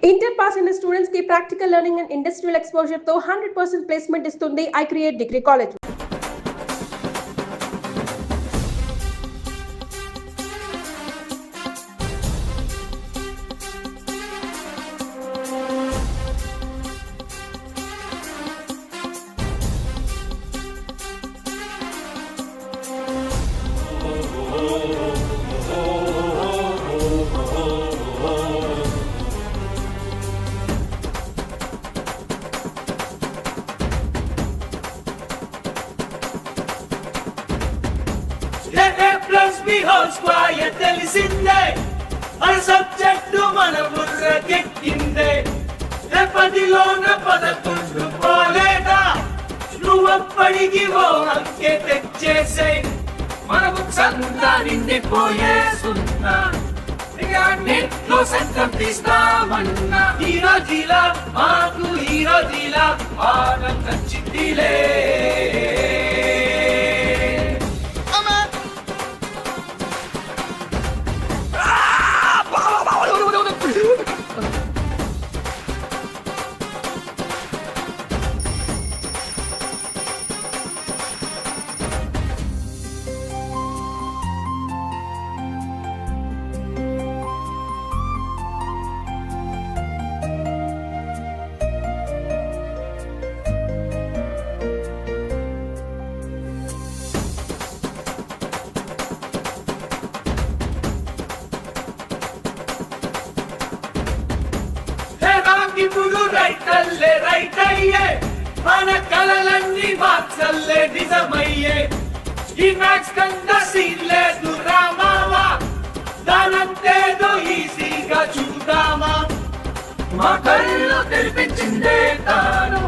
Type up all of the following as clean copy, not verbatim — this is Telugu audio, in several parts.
ఇంటర్ పాస్ అయిన స్టూడెంట్స్ కి practical learning and industrial exposure తో 100% ప్లేస్మెంట్ ఇస్తుంది ఐ క్రియేట్ డిగ్రీ కాలేజ్. తెలిసిందే మన సబ్జెక్టు మన బుర్రకెక్కిందే రేపటిలోన 11 పోలేదా నువ్వప్పటికి ఓ అంకె తెచ్చేసే మనకు చందా నిండిపోయేస్తున్నా నెట్లో సంతం తీస్తామన్నా హీరోజీలా మాకు హీరోజీలా పాఠం నచ్చిందిలే. ఇప్పుడు రైటల్లే రైట్ అయ్యే మన కలలన్నీ మార్చల్లే నిజమయ్యే ఈ మ్యాక్స్ కంట సీన్ లేదు రామావా దానంతేదో ఈజీగా చూద్దామా మా కళ్ళు తెరిపించిందే తాను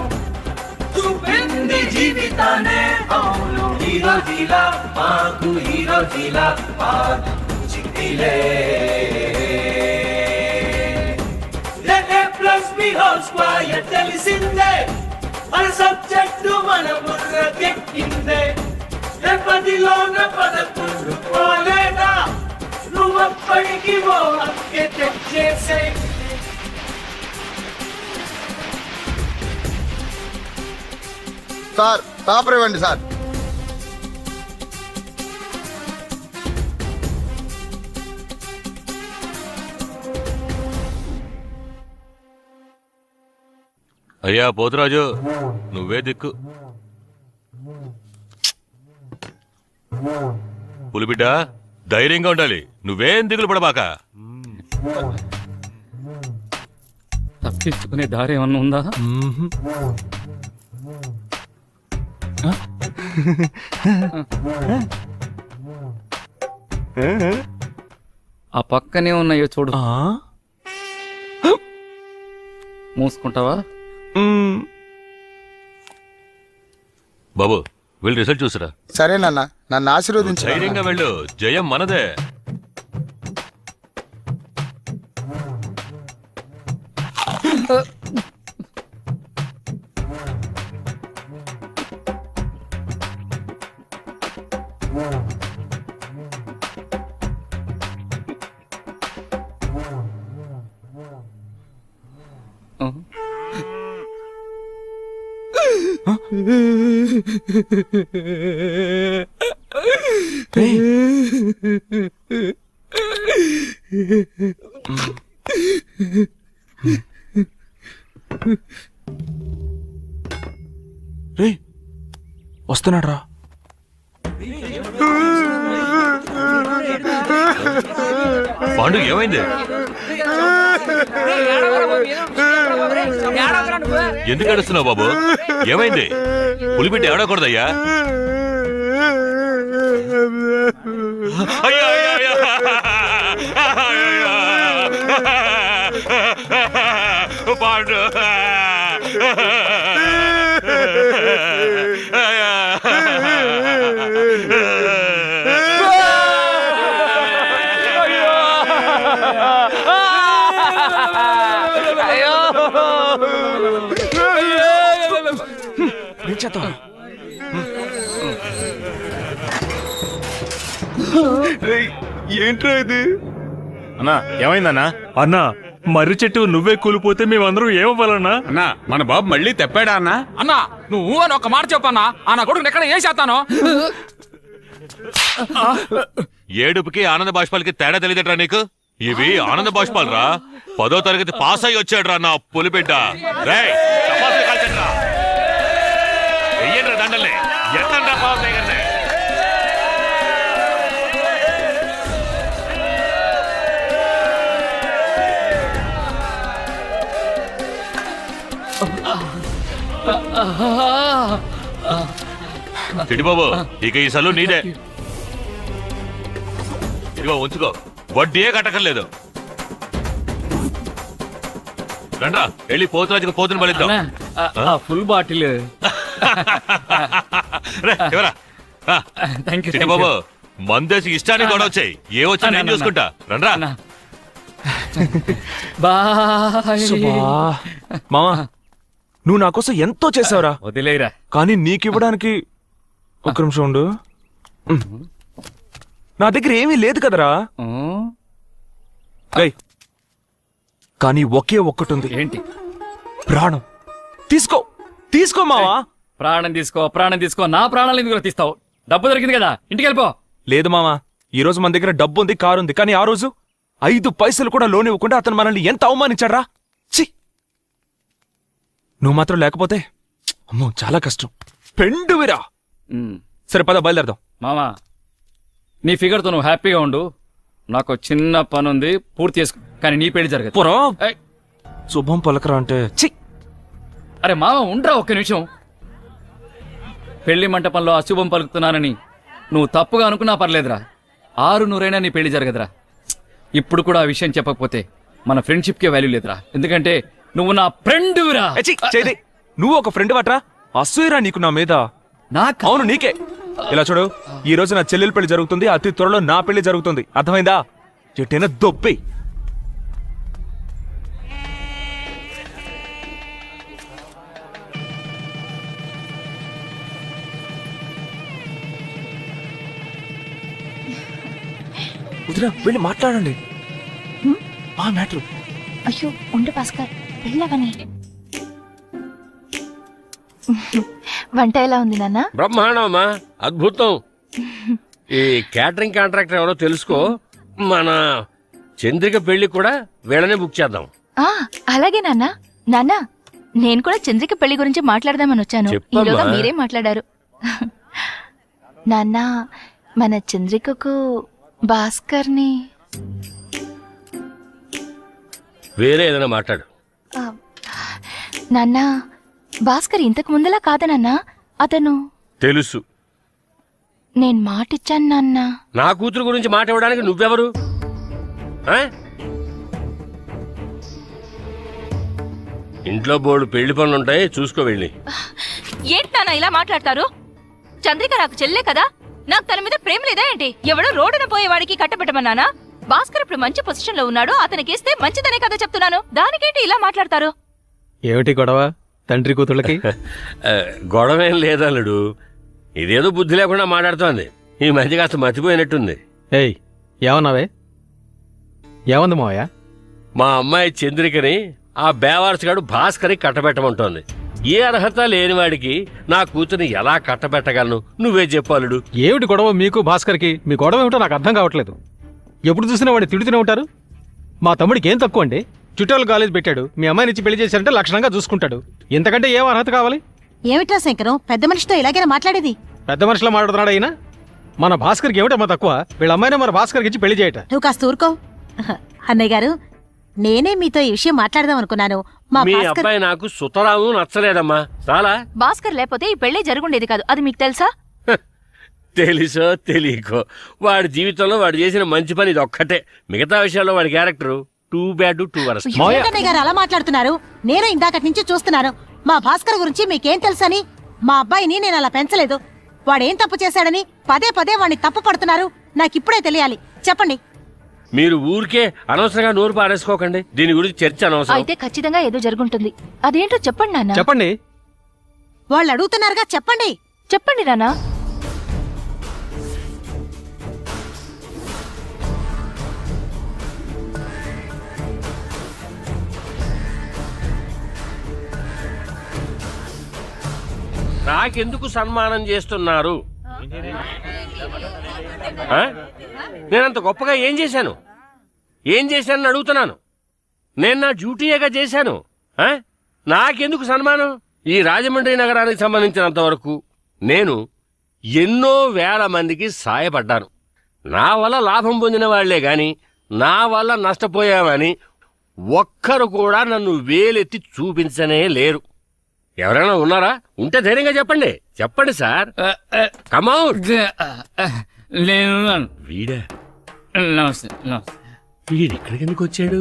చూపింది జీవితానే అవును హీరోజీలా మాకు హీరోజీలా పాదిలే. తెలిసిందే మన సబ్జెక్టు మన బుర్రకెక్కిందే రేపటిలోన 11 పోలేదా నువ్వప్పటికి ఓ అంకె తెచ్చేసే. సార్ పేపర్ ఇవ్వండి సార్. అయ్యా పోతురాజు నువ్వే దిక్కు. పులిబిడ్డ ధైర్యంగా ఉండాలి, నువ్వేం దిగులు పడబాక. తప్పించుకునే దారి ఏమన్నా ఉందా? ఆ పక్కనే ఉన్నాయో చూడు. మూసుకుంటావా? బాబు వెళ్ళి రిజల్ట్ చూసిరా. సరేనన్నా, నన్ను ఆశీర్వదించు. ధైర్యంగా వెళ్ళు, జయం మనదే. రే వస్తున్నాడు రా. పాండు ఏమైంది? ఎందుకు ఏడుస్తున్నావు బాబు? ఏమైంది? పులిబిడ్డ ఏడకూడదయ్యా. అయ్యో పాండు ఏంట్రా ఇది? అన్నా ఏమైందన్నా? అన్నా మర్రి చెట్టు నువ్వే కూలిపోతే మేమందరం ఏమవ్వాలన్నా? అన్నా మన బాబు మళ్ళీ తెప్పాడా అన్నా? అన్నా నువ్వు అని ఒక మాట చెప్పన్నా ఆ నా కొడుకు ఎక్కడ ఏం చేస్తాను. ఏడుపుకి ఆనంద బాష్పాలకి తేడా తెలియదట్రా నీకు? ఇవి ఆనంద బాష్పాలు రా. 10వ తరగతి పాస్ అయ్యి వచ్చాడు రా నా పులిబిడ్డ. రేయ్, చపాతీలు కాల్చండ్రా. వెయ్యండ్రా దండల్ని. ఎత్తండ్రా పవన్ దగ్గరనే. చిడిబాబు, ఇక ఈ సలు నీదే. ఇదిగో ఉంచుకో, వడ్డీయే కట్టకలేదు. రండ్రా, వెళ్ళి పోతురాజుకు పోతుని బలిద్దాం. Full bottle. చిడిబాబు, మందేసి ఇష్టానికి కూడా వచ్చాయి. ఏ వచ్చా నేను చూసుకుంటా. రండ్రా. మామా, నువ్వు నా కోసం ఎంతో చేసావురా. వదిలేరా. కానీ నీకివ్వడానికి ఒక్క నిమిషం ఉండు. నా దగ్గర ఏమీ లేదు కదరా. కానీ ఒకే ఒక్కటుంది. ఏంటి? ప్రాణం. తీసుకో తీసుకో మావా. ప్రాణం తీసుకో, ప్రాణం తీసుకో. నా ప్రాణాలు ఎందుకు తీస్తావు? డబ్బు దొరికింది కదా, ఇంటికి వెళ్ళిపో. లేదు మామా, ఈ రోజు మన దగ్గర డబ్బు ఉంది, కారు ఉంది. కానీ ఆ రోజు 5 పైసలు కూడా లోన్ ఇవ్వకుండా అతను మనల్ని ఎంత అవమానించాడ్రా. ఛీ, నువ్వు మాత్రం లేకపోతే అమ్మో చాలా కష్టం. పెండువిరా. సరే పద, బయలుదేరదాం. మామా, నీ ఫిగర్ తో నువ్వు హ్యాపీగా ఉండు. నాకు చిన్న పని ఉంది, పూర్తి చేసుకో. కానీ నీ పెళ్లి జరగదు. పోరా, శుభం పలకరా అంటే. ఛీ, అరే మామ ఉండరా ఒక్క నిమిషం. పెళ్లి మంటపంలో అశుభం పలుకుతున్నానని నువ్వు తప్పుగా అనుకున్నా పర్లేదురా. 600 నీ పెళ్లి జరగదురా. ఇప్పుడు కూడా ఆ విషయం చెప్పకపోతే మన ఫ్రెండ్షిప్ కే వాల్యూ లేదురా. ఎందుకంటే నువ్వు నా ఫ్రెండ్రా. నువ్వు ఒక ఫ్రెండ్ వాట్రా. అసూయరా నీకు నా మీద? అవును నీకే. ఇలా చూడు, ఈ రోజు నా చెల్లెల పెళ్లి జరుగుతుంది, అతి త్వరలో నా పెళ్లి జరుగుతుంది. అర్థమైందా? ఎట్టైనా దొబ్బి. వదినా, వెళ్ళి మాట్లాడండి. ఆ మ్యాటర్. అయ్యో ఉండు భాస్కర్, వెళ్ళవని. వంట ఎలా ఉంది నాన్న? బ్రహ్మాండమ్మా, అద్భుతం. ఈ క్యాటరింగ్ కాంట్రాక్టర్ ఎవరో తెలుసుకో. మన చంద్రిక పెళ్లి కూడా వీళ్ళనే బుక్ చేద్దాం. అలాగే నాన్న. నాన్న, నేను కూడా చంద్రిక పెళ్లి గురించి మాట్లాడదామని వచ్చాను. ఈలోగా మీరే మాట్లాడారు. నాన్న, మన చంద్రికకు భాస్కర్ని వేరే ఏదైనా మాట్లాడు. నాన్న, భాస్కర్ ఇంతకు ముందులా కాదా నాన్న? అతను తెలుసు. నేను మాటిచ్చాను నాన్న. నా కూతురు గురించి మాట ఇవ్వడానికి నువ్వెవరు? ఇంట్లో బోర్డు పెళ్లి పనులుంటాయి, చూసుకో వెళ్ళి. ఏంటి నాన్న ఇలా మాట్లాడతారు? చంద్రిక నాకు చెల్లే కదా. నాకు తన మీద ప్రేమ లేదా ఏంటి? ఎవడో రోడ్డున పోయేవాడికి కట్టబెట్టమన్నానా? భాస్కర్ ఇప్పుడు మంచి పొజిషన్ లో ఉన్నాడు, అతనికిస్తే మంచిదనే కదా చెప్తున్నాను. దానికేంటి ఇలా మాట్లాడతారు? ఏమిటి గొడవ తండ్రి కూతుళ్ళకి? గొడవేం లేదల్లుడు, ఇదేదో బుద్ధి లేకుండా మాట్లాడుతోంది. ఈ మధ్య కాస్త మర్చిపోయినట్టుంది. ఏయ్, ఏమన్నావే? ఏమంది మావయ్య? మా అమ్మాయి చంద్రికని ఆ బేవారసుగాడు భాస్కర్కి కట్టబెట్టమంటోంది. ఏ అర్హత లేనివాడికి నా కూతురిని ఎలా కట్టబెట్టగలను? నువ్వే చెప్పాలుడు. ఏమిటి గొడవ మీకు భాస్కర్కి? మీ గొడవ ఏమిటో నాకు అర్థం కావట్లేదు. ఎప్పుడు చూసినా వాడిని తిడుతూనే ఉంటారు. మా తమ్ముడికి ఏం తక్కువ అండి? చుట్టాలు కాలేజ్ పెట్టాడు, మీ అమ్మాయిని ఇచ్చి పెళ్లి చేశారంటే లక్షణంగా చూసుకుంటాడు. ఇంతకంటే ఏం అర్హత కావాలి? ఏమిట్రా శంకరం, పెద్ద మనిషితో ఇలాగైనా మాట్లాడేది? పెద్ద మనిషిలో మాట్లాడుతున్నాడు అయినా. మన భాస్కర్కి ఏమిటమ్మా తక్కువ? వీళ్ళ అమ్మాయినే మన భాస్కర్కి ఇచ్చి పెళ్లి చేయట. నువ్వు కాస్త ఊరుకో. అన్నయ్య గారు, నేనే మీతో ఈ విషయం మాట్లాడదాం అనుకున్నాను. మీ అబ్బాయి నాకు సుతరాము నచ్చలేదమ్మా. చాలా భాస్కర్ లేకపోతే ఈ పెళ్లి జరుగుండేది కాదు, అది మీకు తెలుసా? తెలుసో తెలియకో వాడి జీవితంలో వాడు చేసిన మంచి పని ఇది ఒక్కటే. మిగతా విషయాల్లో వాడి character too bad to worst. ఏంటన్నయ్య గారు అలా మాట్లాడుతున్నారు? నేను ఇందాకటి నుంచి చూస్తున్నాను. మా భాస్కర్ గురించి మీకేం తెలుసని? మా అబ్బాయిని నేను అలా పెంచలేదు. వాడేం తప్పు చేశాడని పదే పదే వాడిని తప్పు పడుతున్నారు. నాకిప్పుడే తెలియాలి, చెప్పండి. మీరు ఊరికే అనవసరంగా నోరు పారేసుకోకండి. దీని గురించి చర్చ అనవసరం. అయితే ఖచ్చితంగా ఏదో జరుగుంటుంది. అదేంటో చెప్పండి నాన్న. చెప్పండి. వాళ్ళు అడుగుతున్నారుగా, చెప్పండి. చెప్పండి నాన్న. నాకెందుకు సన్మానం చేస్తున్నారు? ఆ? నేనంత గొప్పగా ఏం చేశాను అని అడుగుతున్నాను. నేను నా డ్యూటీగా చేశాను. ఆ? నాకెందుకు సన్మానం? ఈ రాజమండ్రి నగరానికి సంబంధించినంత వరకు నేను ఎన్నో వేల మందికి సాయపడ్డాను. నా వల్ల లాభం పొందిన వాళ్లే గాని నా వల్ల నష్టపోయామని ఒక్కరు కూడా నన్ను వేలెత్తి చూపించనే లేరు. ఎవరైనా ఉన్నారా? ఉంటే ధైర్యంగా చెప్పండి. చెప్పండి సార్. కమౌట్. నేను వీడా? నమస్తే నమస్తే. వీడిక్కడికి ఎందుకు వచ్చాడు?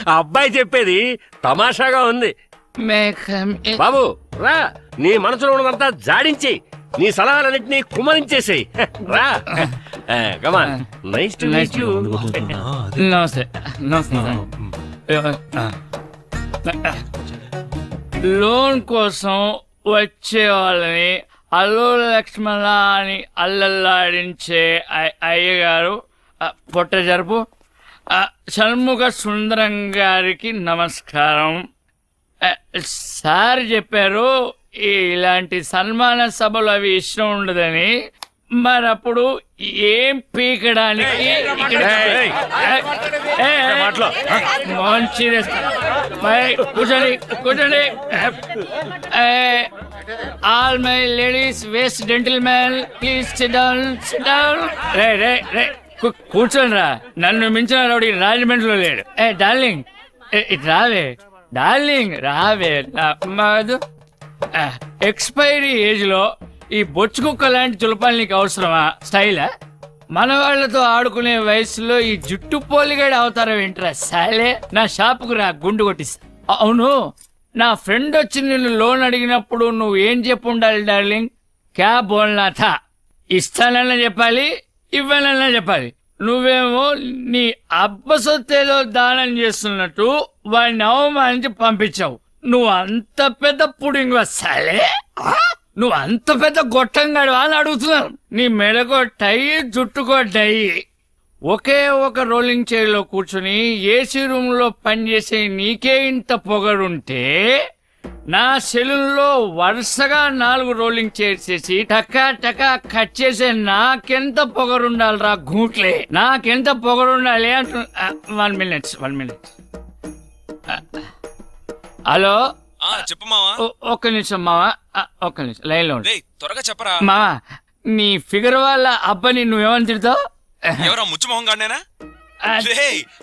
ఆ అబ్బాయి చెప్పేది తమాషాగా ఉంది. బాబు రా, నీ మనసులో ఉన్నదంతా జాడించి నీ సలహాలన్నింటినీ కుమరించేసేయి. రా, come on. Nice to meet you. నమస్తే నమస్తే. లోన్ కోసం వచ్చే వాళ్ళని అల్లు లక్ష్మణ అని అల్లల్లాడించే అయ్యగారు పొట్ట జరుపు షణ్ముఖ సుందరం గారికి నమస్కారం. సార్ చెప్పారు ఇలాంటి సన్మాన సభలు అవి ఇష్టం ఉండదని. మరప్పుడు ఏం పీకడానికి కూర్చోండి కూర్చోండి. All my ladies waste gentlemen please sit down sit down. రే రే రే కూర్చోండి రా. నన్ను మించిన రౌడీ రాజమండ్రిలో లేడు. డార్లింగ్ ఇట్ రావే, డార్లింగ్ రావే. మధు ఎక్స్పైరీ ఏజ్ లో ఈ బొచ్చుకుక్క లాంటి చులపాలు నీకు అవసరమా? స్టైలా? మన వాళ్లతో ఆడుకునే వయసులో ఈ జుట్టు పోలిగాడి అవతారం ఏంట్రా సాలే? నా షాపుకు రా, గుండు కొట్టిస్తా. అవును, నా ఫ్రెండ్ వచ్చి నిన్ను లోన్ అడిగినప్పుడు నువ్వు ఏం చెప్పు ఉండాలి డార్లింగ్? క్యా బోల్నా థా? ఇస్తానన్నా చెప్పాలి, ఇవ్వాలన్నా చెప్పాలి. నువ్వేమో నీ అబ్బసొత్తేదో దానం చేస్తున్నట్టు వాడిని అవమానించి పంపించావు. నువ్వు అంత పెద్ద పుడింగ్ వస్తాలే? నువ్వు అంత పెద్ద గొట్టంగాడు అని అడుగుతున్నాను. నీ మెడకో టై, జుట్టుకో డై. ఒకే ఒక రోలింగ్ చైర్ లో కూర్చుని ఏసీ రూమ్ లో పనిచేసే నీకే ఇంత పొగరుంటే నా సెలూన్లో వరుసగా 4 రోలింగ్ చైర్స్ చేసి టకా టకా కట్ చేసే నాకెంత పొగరుండాలిరా గూట్లే? నాకెంత పొగరుండాలి అంటు. 1 minute. హలో చెప్పు మావా. ఒక్క నిమిషం మావా, ఒక్క నిమిషం లైన్ లో త్వరగా చెప్పరా మావా. నీ ఫిగర్ వాళ్ళ అబ్బాని నువ్వేమని తిడతావు? ఎవరా ముచ్చుమొహం గానేనా?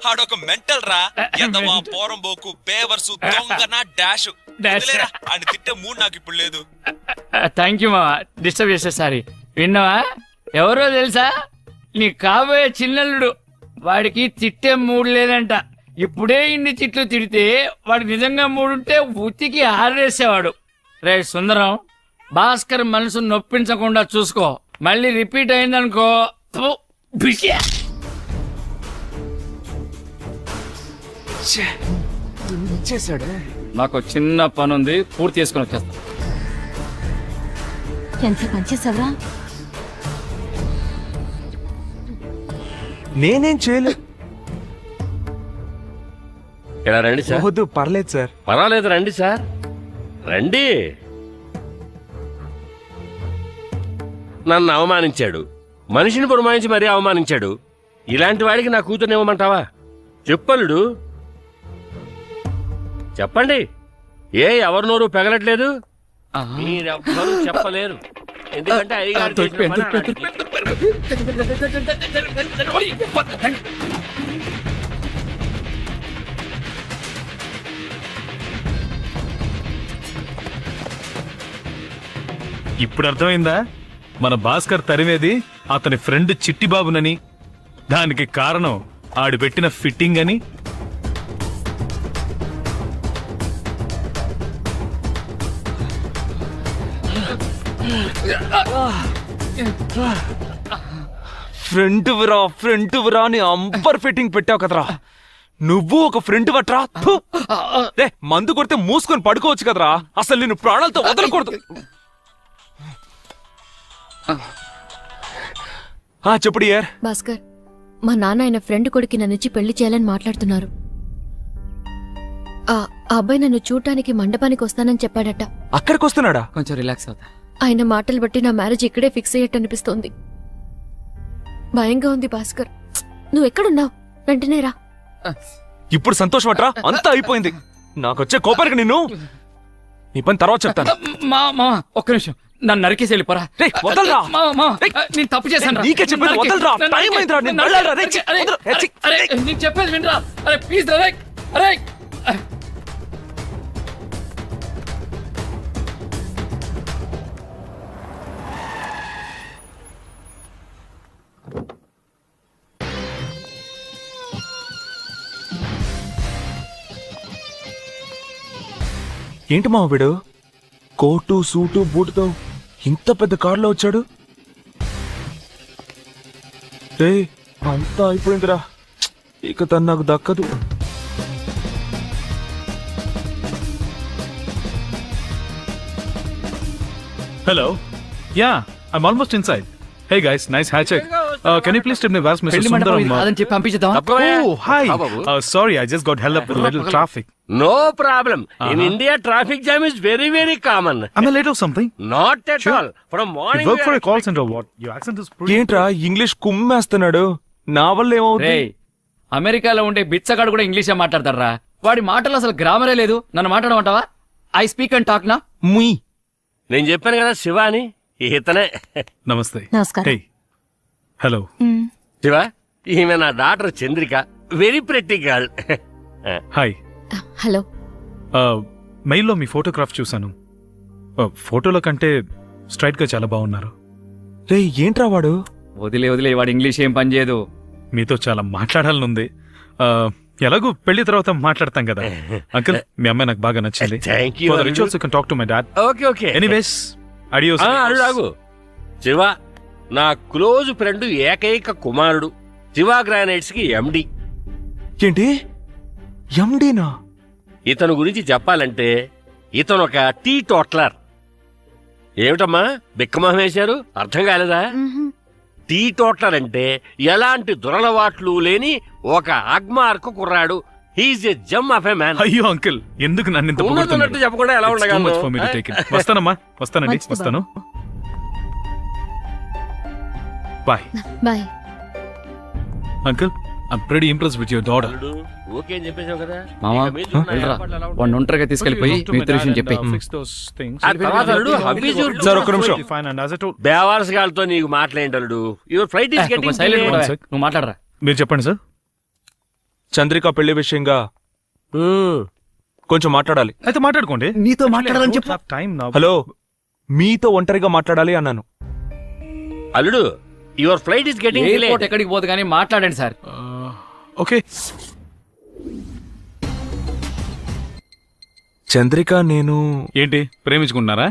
ఆడొక మెంటల్ రా. ఎదవా, పోరంబోకు, బేవర్సు, దొంగన డాష్. అని తిట్టే మూడు నాకు ఇప్పుడు లేదు. థ్యాంక్ యూ మావా, డిస్టర్బ్ చేసే. సారీ. విన్నావా? ఎవరో తెలుసా? నీ కాబోయే చిన్నల్లుడు. వాడికి తిట్టే మూడు లేదంట. ఇప్పుడే ఇన్ని తిట్లు తిడితే వాడు నిజంగా మూడుంటే ఉతికి ఆరేసేవాడు. రే సుందరం, భాస్కర్ మనసు నొప్పించకుండా చూసుకో. మళ్ళీ రిపీట్ అయిందనుకో నాకు చిన్న పని ఉంది, పూర్తి చేసుకుని వచ్చేస్తా. ఎంత పనిచేసావరా? నేనేం చేయలేదు. ఇలా రండి సార్. వద్దు, పర్లేదు సార్. పర్వాలేదు, రండి సార్, రండి. నన్ను అవమానించాడు, మనిషిని పురమాయించి మరీ అవమానించాడు. ఇలాంటి వాడికి నా కూతుర్ని ఇవ్వమంటావా? చెప్పలుడు, చెప్పండి. ఎవరి నోరు పెగలట్లేదు? మీరెవ్వరూ చెప్పలేరు. ఎందుకంటే ఇప్పుడు అర్థమైందా? మన భాస్కర్ తరిమేది అతని ఫ్రెండ్ చిట్టిబాబునని, దానికి కారణం ఆడు పెట్టిన ఫిట్టింగ్ అని. ఫ్రెండ్ విరా అని అంబర్ ఫిట్టింగ్ పెట్టావు కదరా. నువ్వు ఒక ఫ్రెండ్ వట్రా. మందు కొడితే మూసుకొని పడుకోవచ్చు కదరా. అసలు నేను ప్రాణాలతో వదలకూడదు. చెప్పుడు యార్. భాస్కర్, మా నాన్న ఆయన ఫ్రెండ్ కొడుకి నన్నిచ్చి పెళ్లి చేయాలని మాట్లాడుతున్నారు. ఆ అబ్బాయి నన్ను చూడటానికి మండపానికి వస్తానని చెప్పాడట. అక్కడికి వస్తున్నాడా? కొంచెం రిలాక్స్ అవుతా. ఆయన మాటలు బట్టి నా మ్యారేజ్ ఇక్కడే ఫిక్స్ అయ్యట్టు అనిపిస్తోంది. భయంగా ఉంది భాస్కర్. నువ్వు ఎక్కడున్నావు? వెంటనే రా. ఇప్పుడు సంతోషమట్రా, అంతా అయిపోయింది. నాకొచ్చే కోపానికి నిన్ను నీ పని తర్వాత చెప్తాను. మా ఒక్క నిమిషం, నన్ను నరికేసి వెళ్ళిపోరా. రేయ్, వదలరా. నేను తప్పు చేశాను. నీకే చెప్పాను, వదలరా. టైం అయిందిరా, నేను వెళ్ళాలిరా. రేయ్, ఛీ, వదలు. రేయ్, ఛీ. నేను చెప్పేది వినరా. అరే ప్లీజ్ రా. అరే ఏంటి మా వీడు కోటు సూటు బూటుతో ఇంత పెద్ద కారులో వచ్చాడు? రే, అంతా అయిపోయిందిరా, ఇక తను నాకు దక్కదు. Hello, yeah, I'm almost inside. Hey guys, nice hat check. Can you please tell me where's Mr. పెళ్లి మండపం Sundaram? ఇది కాదని చెప్పి పంపించేద్దామా? Oh, hi. Sorry, I just got held up with a little traffic. No problem. In India, traffic jam is very, very common. Am I late or something? Not at Sure. all. From You morning. work for a call center or what? Your accent is pretty... ఏంట్రా ఇంగ్లీష్ కుమ్మేస్తున్నాడు? నా వల్ల ఏమవుతుంది? రేయ్, అమెరికాలో ఉండే బిచ్చగాడు కూడా ఇంగ్లీషే మాట్లాడతారా? వాడి మాటలు అసలు గ్రామరే లేదు. నన్ను మాట్లాడమంటావా? ఐ స్పీక్ అండ్ టాక్ నా. ముయ్. నేను చెప్పాను కదా శివ అని, ఇతనే. Namaste. నమస్కారం. Hey. Hello. శివ, ఈమె నా daughter Chandrika. Very pretty girl. Hi. Hello. మెయిల్లో మీ ఫోటోగ్రాఫ్ చూశాను. ఫోటోలో కంటే స్ట్రైట్ గా చాలా బాగున్నారు. రే, ఏంట్రా వాడు? వదిలే వాడు ఇంగ్లీష్ ఏం పని చేయదు. మీతో చాలా మాట్లాడాలనుంది. ఎలాగో పెళ్లి తర్వాత మాట్లాడతాం కదా. అంకుల్, మీ అమ్మాయి నాకు బాగా నచ్చింది. Thank you, For the Arudu. rituals, you can talk to my dad. Okay. Anyways, adios. అడుగు. శివ నా క్లోజ్ ఫ్రెండ్ ఏకైక కుమారుడు. శివ గ్రానైట్స్ కి ఎండి. ఏంటి ఎండీనా? ఇతను గురించి చెప్పాలంటే ఇతను ఒక టీ టోట్లర్. ఏమిటమ్మా బిక్కమొహం వేశారు? అర్థం కాలేదా? టీ టోట్లర్ అంటే ఎలాంటి దురలవాట్లు లేని ఒక అగ్మార్కు కుర్రాడు. He's a gem of a man. అయ్యో అంకుల్, ఎందుకు నన్ను ఇంత ఉన్నట్టు చెప్పకుండా ఎలా ఉండగలను? వస్తానమ్మా, వస్తానండి, వస్తాను. Bye. Bye. Uncle, I'm pretty impressed with your daughter. Okay అని చెప్పేశావు కదా. మామా ఇక మీద ఉన్న వెళ్ళరా. ఏర్పాట్లు ఎలా ఉంటాయి? వాడిని ఒంటరిగా తీసుకెళ్లిపోయి మిగతా విషయం చెప్పి. ఆ తర్వాత అల్లుడు, how is your- సార్, ఒక్క నిమిషం. బేవారస్ గారితో నీకు మాట్లాడేటల్లుడు. Your flight is getting silent delayed. కూడా నువ్వు మాట్లాడరా. మీరు చెప్పండి సార్. చంద్రిక పెళ్లి విషయంగా కొంచెం మాట్లాడాలి. అయితే మాట్లాడుకోండి. నీతో మాట్లాడాలని చెప్పు. టైం నా. హలో, మీతో ఒంటరిగా మాట్లాడాలి అన్నాను. అల్లుడు, your flight is getting airport delayed. ఎక్కడికి పోదు కానీ మాట్లాడండి సార్. ఓకే. చంద్రిక, నేను ఏంటి ప్రేమించుకున్నారా?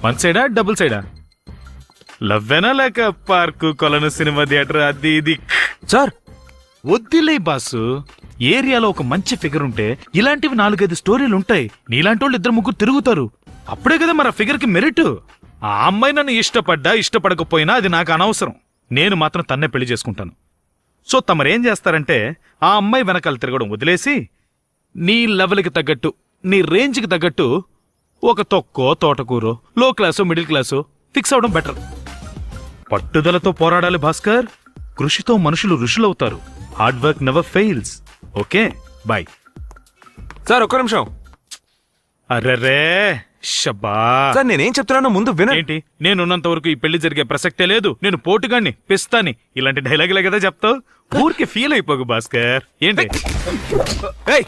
వన్ సైడా డబుల్ సైడా? లవ్వేనా లేక పార్కు కొలను సినిమా థియేటర్ అది ఇది? సార్, వద్దులే బాసు. ఏరియాలో ఒక మంచి ఫిగర్ ఉంటే ఇలాంటివి 4-5 స్టోరీలు ఉంటాయి. నీలాంటి వాళ్ళు 2-3 తిరుగుతారు. అప్పుడే కదా మరి ఆ ఫిగర్ కి మెరిట్. ఆ అమ్మాయి నన్ను ఇష్టపడకపోయినా అది నాకు అనవసరం. నేను మాత్రం తన్నే పెళ్లి చేసుకుంటాను. సో తమరేం చేస్తారంటే ఆ అమ్మాయి వెనకాల తిరగడం వదిలేసి నీ లెవెల్కి తగ్గట్టు, నీ రేంజ్కి తగ్గట్టు ఒక తొక్కో తోటకూరో లో క్లాసో మిడిల్ క్లాసో ఫిక్స్ అవడం బెటర్. పట్టుదలతో పోరాడాలి భాస్కర్. కృషితో మనుషులు ఋషులవుతారు. Hard work never fails. Okay, bye. Sir, ఒక్క నిమిషం. అర్రరే షబ్బా. సార్, నేనేం చెప్తున్నానో ముందు వినండి. ఏంటి? నేనున్నంత వరకు ఈ పెళ్లి జరిగే ప్రసక్తే లేదు. నేను పోటుగాన్ని, పిస్తాని, ఇలాంటి డైలాగులే కదా చెప్తావు. ఊరికి ఫీల్ అయిపోకు భాస్కర్. ఏంటి? ఏయ్,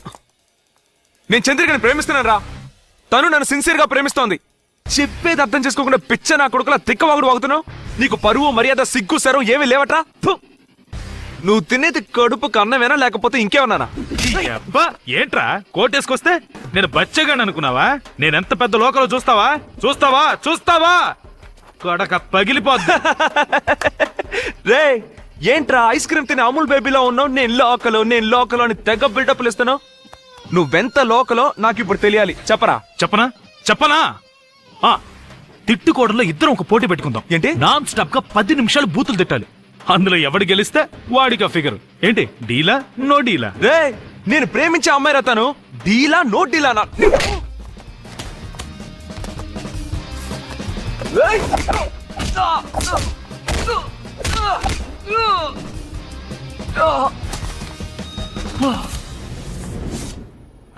నేను చంద్రికని ప్రేమిస్తున్నాను రా. తను నన్ను సిన్సియర్ గా ప్రేమిస్తోంది. చెప్పేది అర్థం చేసుకోకుండా పిచ్చ నా కొడుకులా తిక్కవాగుడు వాగుతున్నావు. నీకు పరువు మర్యాద సిగ్గు సరం ఏమీ లేవట్రా? నువ్వు తినేది కడుపు కన్నమేనా లేకపోతే ఇంకేమన్నానా? అబ్బా, ఏంట్రా కోటేసుకొస్తే నేను బచ్చగాని అనుకున్నావా? నేనెంత పెద్ద లోకలో చూస్తావా? కొడక పగిలిపోద్ది. రే, ఏంట్రా ఐస్ క్రీమ్ తినే అమూల్ బేబీలో ఉన్నావు? నేను లోకలో అని తెగ బిల్డప్లు ఇస్తున్నావు. నువ్వెంత లోకలో నాకు ఇప్పుడు తెలియాలి. చెప్పనా? తిట్టుకోవడంలో ఇద్దరం ఒక పోటీ పెట్టుకుందాం. ఏంటి? నాన్ స్టాప్ గా 10 నిమిషాలు బూతులు తిట్టాలి. అందులో ఎవడు గెలిస్తే వాడికి ఫిగర్. ఏంటి? డీలా నో డీలా? రే, నేను ప్రేమించే అమ్మాయి రా తను. డీలా నో డీలా నా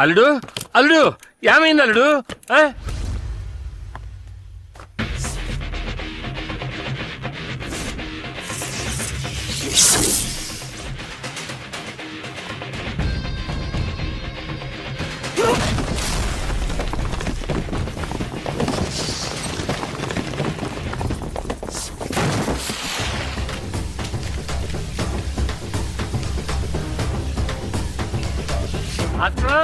అల్లుడు అల్లుడు ఏమైంది అల్లుడు ఆ? భాస్కరం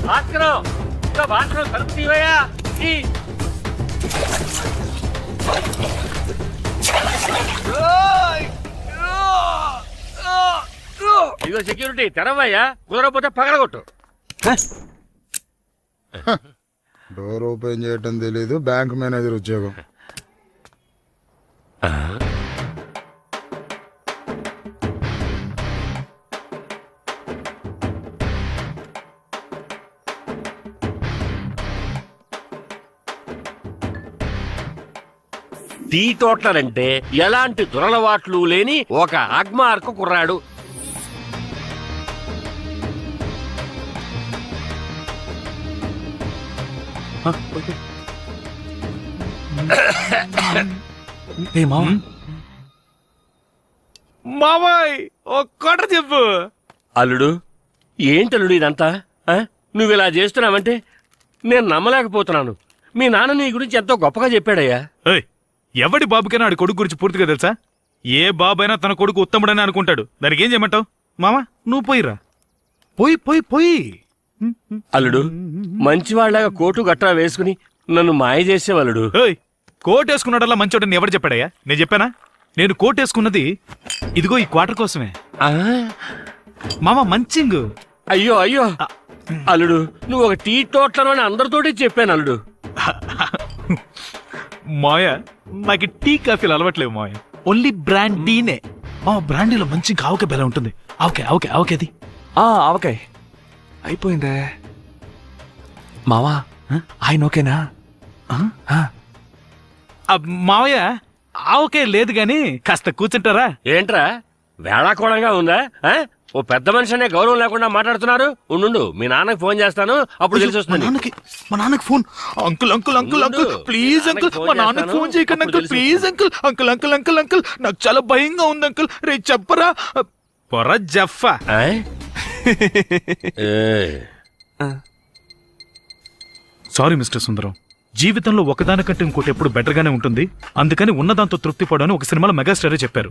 భాస్కరం ఇంకా భాస్కరం తలుపు తీవయ్యా ఇదిగో సెక్యూరిటీ తెరవయ్యా కుదరకపోతే పగలగొట్టు డోర్ ఓపెన్ చేయటం తెలీదు, బ్యాంక్ మేనేజర్ ఉద్యోగం. టీ తోటలంటే ఎలాంటి దురలవాట్లు లేని ఒక అగ్మార్కు కుర్రాడు. మావాయ్ ఒక్కట చెప్పు. అల్లుడు ఏంటల్లుడు ఇదంతా ఆ? నువ్వు ఇలా చేస్తున్నావంటే నేను నమ్మలేకపోతున్నాను. మీ నాన్న నీ గురించి ఎంతో గొప్పగా చెప్పాడయ్యా. ఏయ్, ఎవడి బాబుకైనా ఆడి కొడుకు గురించి పూర్తిగా తెలుసా? ఏ బాబైనా తన కొడుకు ఉత్తముడని అనుకుంటాడు. దానికి ఏం చేయమంటావు? మామా నువ్వు పోయిరా, పోయి పోయి పోయి. అల్లుడు మంచివాళ్లాగా కోటు గట్రా వేసుకుని నన్ను మాయ చేసేవాళ్ళుడు. ఏయ్, కోట్ వేసుకున్నాడల్లా మంచోడని ఎవరు చెప్పాడయ్యా? నేను చెప్పానా? నేను కోట్ వేసుకున్నది ఇదిగో ఈ క్వార్టర్ కోసమే. మామా మంచింగ్. అయ్యో అయ్యో అల్లుడు నువ్వు ఒక టీ తోటలోని అందరితోటి చెప్పాను అల్లుడు. మాయ నాకు టీ కాఫీలు అలవట్లేవు మాయ, ఓన్లీ బ్రాండీనే. మా బ్రాండీలో మంచి ఆవకాయ బెల ఉంటుంది. ఆవకాయ ఆవకాయ ఆవకాయది. ఆవకాయ్ అయిపోయిందే మావా. ఆయన ఓకేనా? మావయ్య ఆవకాయ లేదు గాని కాస్త కూర్చుంటారా? ఏంట్రా వేళాకోళంగా ఉందా? ఆ? ఓ పెద్ద మనిషి అనే గౌరవం లేకుండా మాట్లాడుతున్నారు. ఉండు మీ నాన్నకి ఫోన్ చేస్తాను, అప్పుడు తెలిసి వస్తుంది. మా నాన్నకి phone. Uncle uncle uncle uncle please uncle, మా నాన్నకి ఫోన్ చేయకండి uncle please uncle. Uncle uncle uncle uncle నాకు చాలా భయంగా ఉంది అంకుల్. రే చెప్పరా పొర జఫా. సారీ మిస్టర్ సుందరం, జీవితంలో ఒకదానికంటే ఇంకోటి ఎప్పుడు బెటర్ గానే ఉంటుంది. అందుకని ఉన్నదాంతో తృప్తి పడని ఒక సినిమాలో మెగాస్టారే చెప్పారు.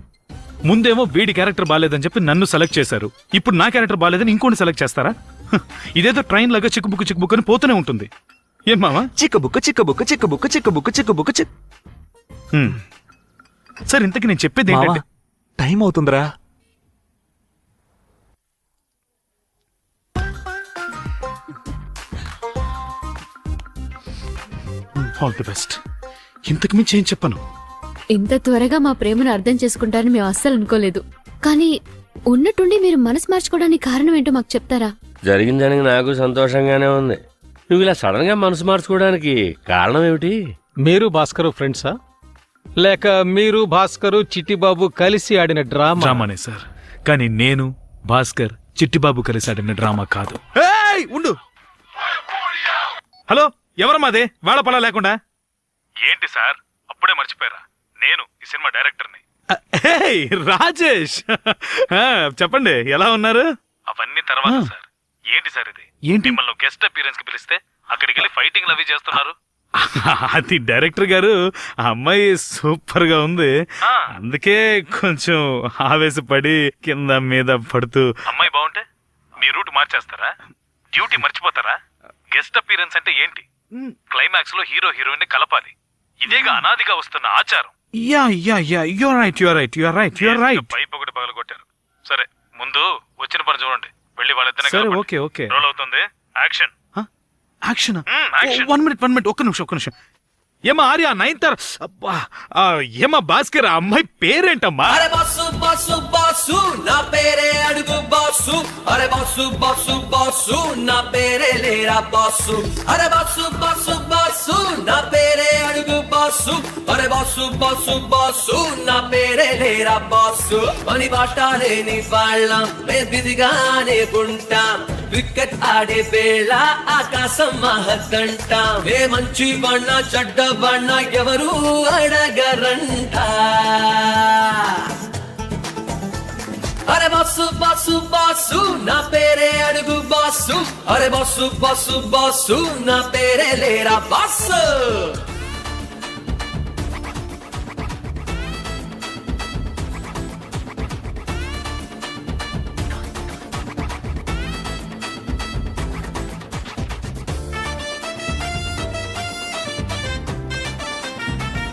ముందేమో వీడి క్యారెక్టర్ బాలేదని చెప్పి నన్ను సెలెక్ట్ చేశారు, ఇప్పుడు నా క్యారెక్టర్ బాలేదని ఇంకోటి సెలెక్ట్ చేస్తారా? ఇదేదో ట్రైన్ లాగా చిక్కుబుక్కు చిక్కుబుక్ అని పోతూనే ఉంటుంది. ఏం మావా? చిక్కబుక్క చిక్కబుక్క చిక్కబుక్క చిక్కబుక్క చిక్కబుక్క చిక్. సార్ ఇంతకీ నేను చెప్పేది ఏంటంటే టైం అవుతుందిరా. All the best. ఇంతకు మించి ఏం చెప్పను. ఇంత త్వరగా మా ప్రేమను అర్థం చేసుకుంటారని మేము అస్సలు అనుకోలేదు. కానీ ఉన్నట్టుండి మీరు మనసు మార్చుకోవడానికి కారణం ఏంటో మాకు చెప్తారా? జరిగిందానికి నాకు సంతోషంగానే ఉంది. నువ్వు ఇలా సడన్ గా మనసు మార్చుకోవడానికి కారణం ఏమిటి? మీరు భాస్కర్ ఫ్రెండ్సా, లేక మీరు భాస్కర్ చిట్టిబాబు కలిసి ఆడిన డ్రామానే సార్. కానీ నేను భాస్కర్ చిట్టిబాబు కలిసి ఆడిన డ్రామా కాదు. ఏయ్ ఉండు. హలో ఎవరమ్మాదే వేళపలా లేకుండా? ఏంటి సార్ అప్పుడే మర్చిపోయారా? నేను ఈ సినిమా డైరెక్టర్ని. రాజేష్ చెప్పండి, ఎలా ఉన్నారు? అవన్నీ తర్వాత సార్. ఏంటి సార్ ఇది? ఏంటి మిమ్మల్ని గెస్ట్ అపీరెన్స్ కి పిలిస్తే అక్కడికి వెళ్ళి ఫైటింగ్ అవి చేస్తున్నారు? అది డైరెక్టర్ గారు, ఆ అమ్మాయి సూపర్ గా ఉంది, అందుకే కొంచెం ఆవేశపడి కింద మీద పడుతూ. అమ్మాయి బాగుంటే మీ రూట్ మార్చేస్తారా? డ్యూటీ మర్చిపోతారా? గెస్ట్ అపీరెన్స్ అంటే ఏంటి? క్లైమాక్స్ లో హీరో హీరోయిన్ కలపాలి. ఇదేగా అనాదిగా వస్తున్న ఆచారం. పైప్ ఒకటి పగలగొట్టారు. సరే ముందు వచ్చిన పని చూడండి, వెళ్ళి వాళ్ళిద్దరిని ఓకే ఓకే రోల్ అవుతుంది. యాక్షన్. యాక్షన్. 1 మినిట్ ఒక్క నిమిషం. ఏమా ఆర్య నైన్తార్, ఏమా భాస్కర్, అమ్మాయి పేరేంటమ్మా? బాసు నా పేరే అడుగు బాసు అరే బాసు బాసు బాసు నా పేరే లేరా బాసు అరే బాసు బాసు బాసు నా పేరే అడుగు బాసు అరే బాసు బాసు బాసు నా పేరే లేరా బాసు పని బాట లేని వాళ్ళం బిదిగానే ఉంటాం వికెట్ ఆడే వేళ ఆకాశం మహద్దంటాం ఏ మంచి బಣ್ಣ చెడ్డ బಣ್ಣ ఎవరు అడగరంట అరే బాసు బాసు బాసు నా పేరే అడుగు బాసు అరే బాసు బాసు బాసు నా పేరే లేరా బాసు